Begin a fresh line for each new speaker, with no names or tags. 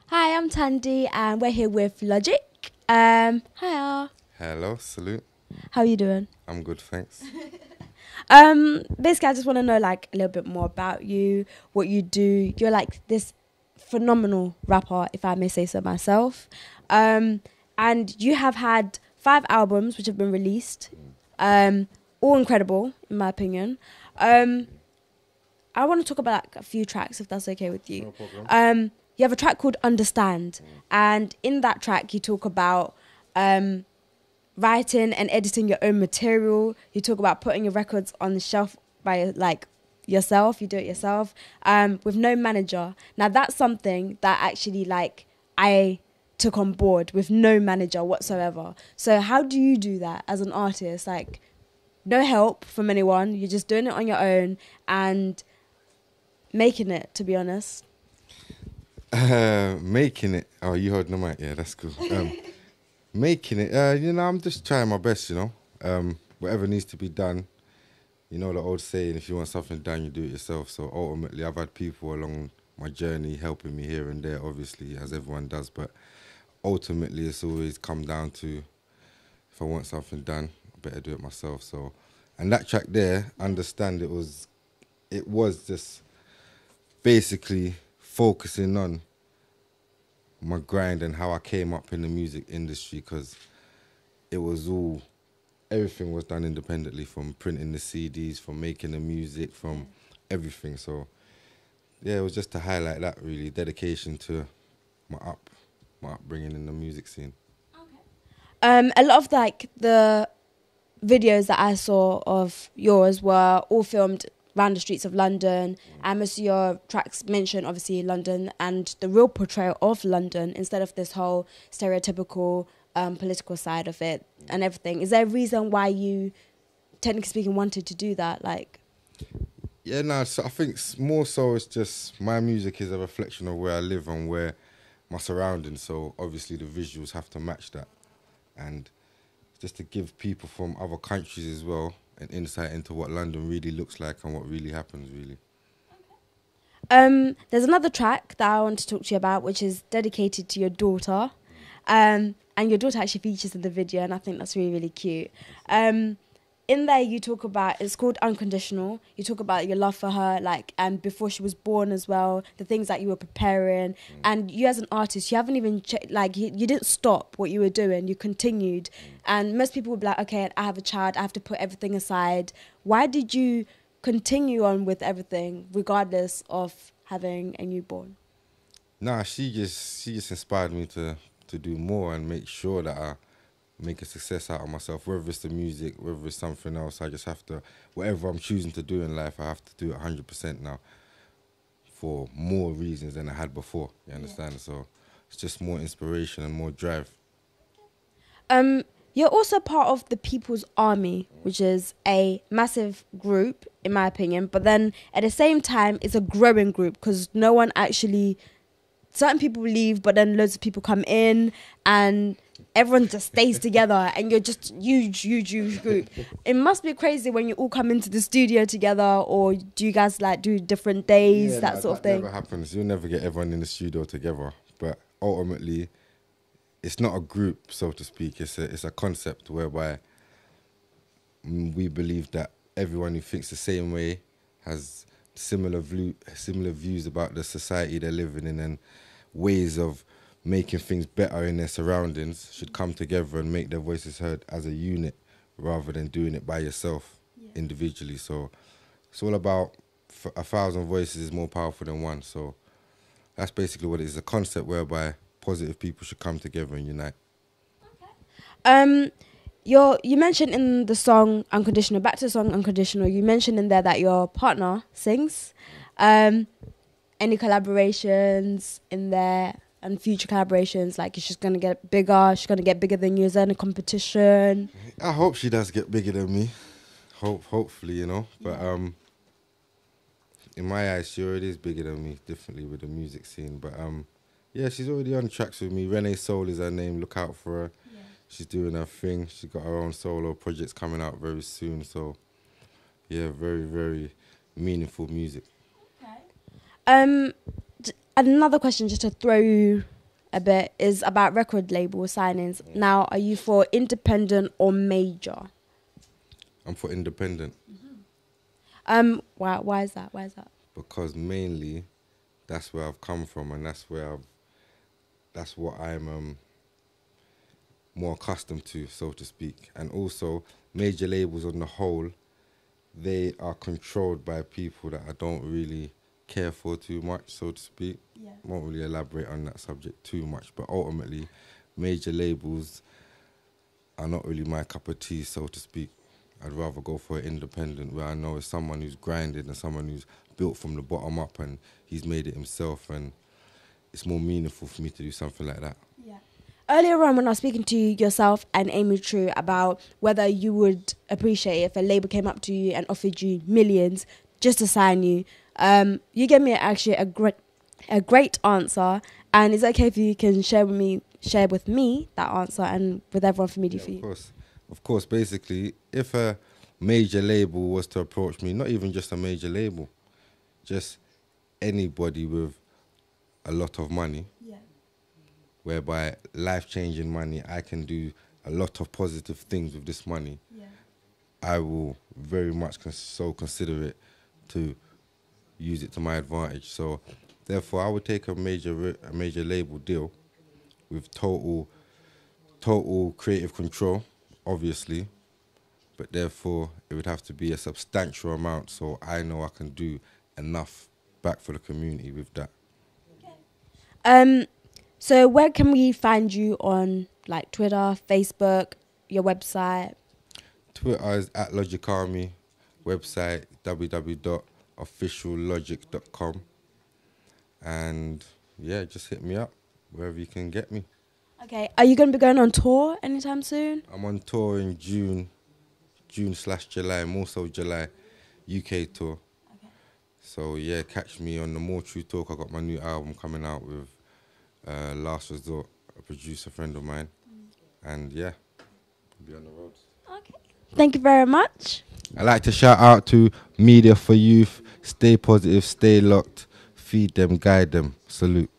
Hi, I'm Tandy, and we're here with Logic. Hiya.
Hello, salute.
How are you doing?
I'm good, thanks.
Basically, I just want to know like a little bit more about you, what you do. You're like this phenomenal rapper, if I may say so myself. And you have had 5 albums which have been released. All incredible, in my opinion. I want to talk about like, a few tracks, if that's okay with you.
No problem.
You have a track called Understand, and in that track you talk about writing and editing your own material. You talk about putting your records on the shelf by like yourself. You do it yourself with no manager. Now that's something that actually like I took on board, with no manager whatsoever. So how do you do that as an artist? Like no help from anyone. You're just doing it on your own and making it, to be honest.
Making it. Oh, you heard the mic. Yeah, that's cool. Making it. I'm just trying my best. Whatever needs to be done. You know the old saying: if you want something done, you do it yourself. So ultimately, I've had people along my journey helping me here and there, obviously, as everyone does. But ultimately, it's always come down to if I want something done, I better do it myself. So, and that track there, understand it was just basically focusing on my grind and how I came up in the music industry, because it was everything was done independently, from printing the CDs, from making the music, from everything. So yeah, it was just to highlight that, really, dedication to my upbringing in the music scene.
A lot of like the videos that I saw of yours were all filmed around the streets of London, and most of your tracks mention obviously London and the real portrayal of London instead of this whole stereotypical political side of it and everything. Is there a reason why you, technically speaking, wanted to do that? Like,
Yeah, no, so I think more so it's just my music is a reflection of where I live and where my surroundings, so obviously the visuals have to match that. And just to give people from other countries as well an insight into what London really looks like and what really happens, really.
there's another track that I want to talk to you about, which is dedicated to your daughter. And your daughter actually features in the video, and I think that's really, really cute. In there, you talk about, it's called Unconditional. You talk about your love for her, like, and before she was born as well, the things that you were preparing. And you as an artist, you haven't even, you didn't stop what you were doing. You continued. And most people would be like, okay, I have a child, I have to put everything aside. Why did you continue on with everything, regardless of having a newborn?
Nah, she just inspired me to do more and make sure that I make a success out of myself, whether it's the music, whether it's something else. I just have to, whatever I'm choosing to do in life, I have to do it 100% now, for more reasons than I had before, you understand? Yeah. So it's just more inspiration and more drive.
You're also part of the People's Army, which is a massive group, in my opinion, but then at the same time, it's a growing group, because no one actually, certain people leave, but then loads of people come in, and everyone just stays together, and you're just huge group. It must be crazy when you all come into the studio together, or do you guys like do different days,
Yeah,
that sort of thing?
Never happens. You'll never get everyone in the studio together. But ultimately, it's not a group, so to speak. It's a concept whereby we believe that everyone who thinks the same way has similar views about the society they're living in, and ways of making things better in their surroundings should come together and make their voices heard as a unit, rather than doing it by yourself, individually. So it's all about 1,000 voices is more powerful than one. So that's basically what it is, a concept whereby positive people should come together and unite.
You mentioned in the song Unconditional, back to the song Unconditional, you mentioned in there that your partner sings. Any collaborations in there, and future collaborations, like she's going to get bigger, she's going to get bigger than you? Is there any competition?
I hope she does get bigger than me. Hopefully, But in my eyes, she already is bigger than me, definitely with the music scene. But yeah, she's already on tracks with me. Renee Soul is her name. Look out for her. Yeah. She's doing her thing. She's got her own solo projects coming out very soon. So yeah, very, very meaningful music.
Okay. Another question, just to throw a bit is about record label signings. Now, are you for independent or major?
I'm for independent.
Why is that? Why is that?
Because mainly that's where I've come from, and that's what I'm more accustomed to, so to speak. And also, major labels on the whole, they are controlled by people that I don't really care for too much, so to speak.
Yeah.
Won't really elaborate on that subject too much, but ultimately, major labels are not really my cup of tea, so to speak. I'd rather go for an independent where I know it's someone who's grinded and someone who's built from the bottom up and he's made it himself, and it's more meaningful for me to do something like that.
Yeah. Earlier on, when I was speaking to yourself and Amy True about whether you would appreciate if a label came up to you and offered you millions just to sign you, you gave me actually a great answer. And it's okay if you can share with me that answer and with everyone for me to for you.
Of course. Basically, if a major label was to approach me, not even just a major label, just anybody with a lot of money, whereby life-changing money, I can do a lot of positive things with this money, I will very much consider it to use it to my advantage. So, therefore, I would take a major label deal with total creative control, obviously, but therefore it would have to be a substantial amount, so I know I can do enough back for the community with that.
So where can we find you on, like, Twitter, Facebook, your website?
Twitter is @LogicArmy, website www.officiallogic.com, and yeah, just hit me up wherever you can get me.
Okay, are you going to be going on tour anytime soon?
I'm on tour in June/July, more so July, UK tour.
Okay.
So yeah, catch me on the More True Talk. I got my new album coming out with Last Resort, a producer friend of mine, and yeah, I'll be on the roads.
Okay, thank you very much.
I'd like to shout out to Media for Youth. Stay positive, stay locked, feed them, guide them. Salute.